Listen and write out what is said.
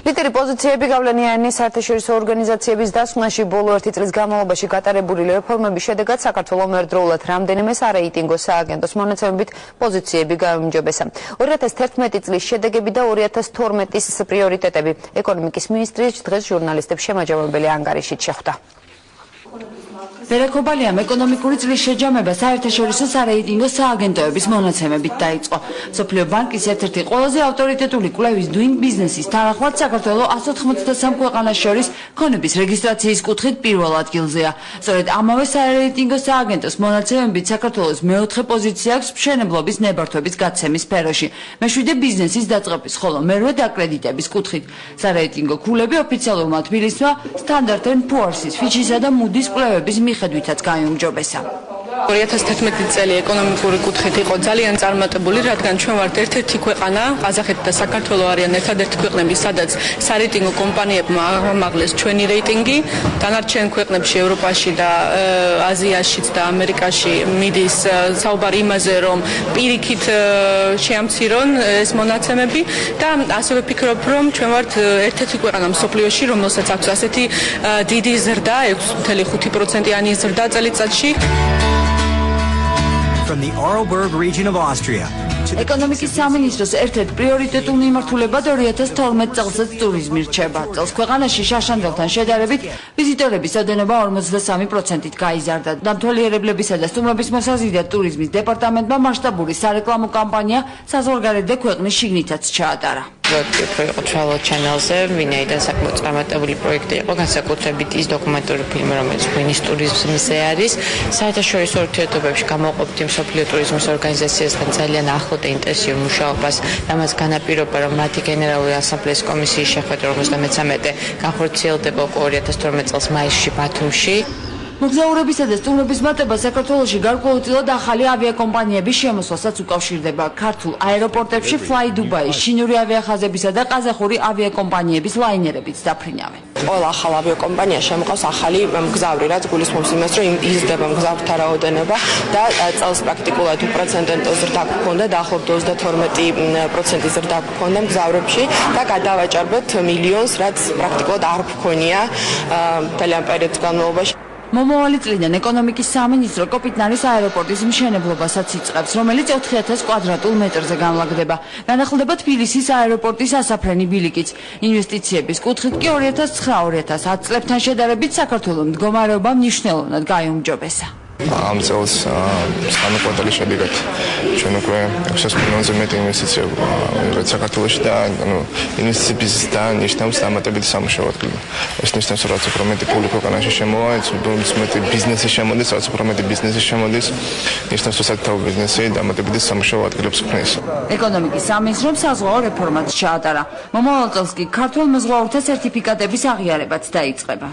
ლიდერი პოზიციები გავლენიანი საერთაშორისო ორგანიზაციების დასმაში ბოლო 1 წლის განმავლობაში გატარებული რეფორმების შედეგად საქართველოს ერთდროულად რამდენიმე სარეიტინგო სააგენტოს მონაცემებით პოზიციები გაუმჯობესა. 2011 წლის შედეგები და 2012-ის პრიორიტეტები ეკონომიკის მინისტრიის დღეს ჟურნალისტებს შემაჯამებელი ანგარიშით შეხვდა. Վերակոբալիամ ეკონომიკური წლის შეჯამება საერთაშორისო სარეიტინგო სააგენტოების მონაცემებით დაიწყო. Სოფლიო ბანკის ერთ-ერთი ყველაზე ავტორიტეტული კვლევის Doing Business-ის თანახმად საქართველოს 183 ქვეყანას შორის ქონების რეგისტრაციის კუთხით პირველ ადგილზეა. სწორედ ამავე სარეიტინგო სააგენტოს მონაცემებით საქართველოს მეოთხე პოზიცია აქვს მშენებლობის ნებართვების გაცემის სფეროში, მეშვიდე ბიზნესის დაწყების, ხოლო მერვე დაკრედიტების კუთხით. სარეიტინგო ქულები ოფიციალურმა თბილისმა Standard & Poor's-ის, Fitch-ისა და Moody's კვლევების მიხედვითაც გაიუმჯობესა. 2011 წელი ეკონომიკური კუთხით იყო ძალიან წარმატებული, რადგან ჩვენ ვართ ერთ-ერთი ქვეყანა, ყაზახეთი და საქართველო არიან ერთადერთი ქვეყნები, სადაც სარეიტინგო კომპანიებმა აღმაღლეს ჩვენი რეიტინგი. დანარჩენ ქვეყნებში, ევროპაში და აზიაშიც და ამერიკაში მიდის საუბარი იმაზე, რომ პირიქით შეამცირონ ეს მონაცემები და ასევე ვფიქრობ, რომ ჩვენ ვართ ერთ-ერთი ქვეყანა მსოფლიოში, რომელსაც აქვს ასეთი დიდი ზრდა, 6.5%-იანი ზრდა წელიწადში. From the Arlberg region of Austria. ეკონომიკის სამინისტროს ერთ-ერთ პრიორიტეტულ მიმართულებად 2012 წელსაც ტურიზმი რჩება. წელს ქვეყანაში შარშანდელთან შედარებით ვიზიტორების ოდენობა 43%-ით გაიზარდა. დამთვალიერებლებისა და სტუმრობის მოსაზიდად ტურიზმის დეპარტამენტმა მასშტაბური სარეკლამო კამპანია საზღვარგარეთზე ქვეყნის შიგნითაც ჩაატარა. იყო travel channel-ზე, ვინაიდან საკმაოდ წარმატებული პროექტი იყო, განსაკუთრებით ის დოკუმენტური ფილმი, რომელიც ღვინის ტურიზმზე არის. საერთაშორისო ურთიერთობებში გამოვყოფთ მსოფლიო ტურიზმის ორგანიზაციასთან ძალიან ახლო და ინტენსიურ მუშაობას, რამაც განაპირობა, რომ მათი გენერალური ასამბლეის კომისიის შეხვედრა 53 განხორციელდება 2012 წელს მაისში ბათუმში. მოგზაურებისა და სტუმრობის მატება საქართველოში გარკვეულწილად ახალი ავიაკომპანიების შემოსვლასაც უკავშირდება. ქართულ აეროპორტებში Fly Dubai, ჩინური ავიახაზებისა და ყაზახური ავიაკომპანიების ლაინერებიც დაფრინავენ. Ყველა ახალ ავიაკომპანია შემოყავს ახალი მგზავრი, რაც გულისხმობს იმას, რომ იზრდება მგზავრთა რაოდენობა და წელს პრაქტიკულად უპრეცედენტო ზრდა გქონდა, დაახლოებით 32% ზრდა გქონდა მგზავრებში და გადავაჭარბეთ მილიონს, რაც პრაქტიკულად არ გქონია ძალიან პერიოდის განმავლობაში. მომავალი წლიდან ეკონომიკის სამინისტრო კოპიტნარის აეროპორტის მშენებლობასაც იწყებს, რომელიც 4000 კვადრატულ მეტრზე განლაგდება. განახლდება თბილისის აეროპორტის ასაფრენი ბილიკიც. ინვესტიციების კუთხით კი 2009-2010 წლებთან შედარებით საქართველოს მდგომარეობა მნიშვნელოვნად გაიუმჯობესა. ამ წელს სამი კვარტალის შედეგად ჩვენ უკვე 600 მილიონზე მეტი ინვესტიცია ვიღეთ საქართველოში და ინვესტიციების და ნიშნავს დამატებითი სამუშაო ადგილი. ეს ნიშნავს, რომ რაც უფრო მეტი ფული ქვეყანაში შემოვა, რაც მეტი ბიზნესი შემოდის, რაც უფრო მეტი ბიზნესი შემოდის, ნიშნავს, რომ საკუთარ ბიზნესი დამატებითი სამუშაო ადგილებს ქმნის. ეკონომიკის სამინისტრომ საზღვაო რეფორმაც ჩაატარა. მომავალ წელს კი ქართულ მეზღვაურთა სერტიფიკატების აღიარებაც დაიწყება.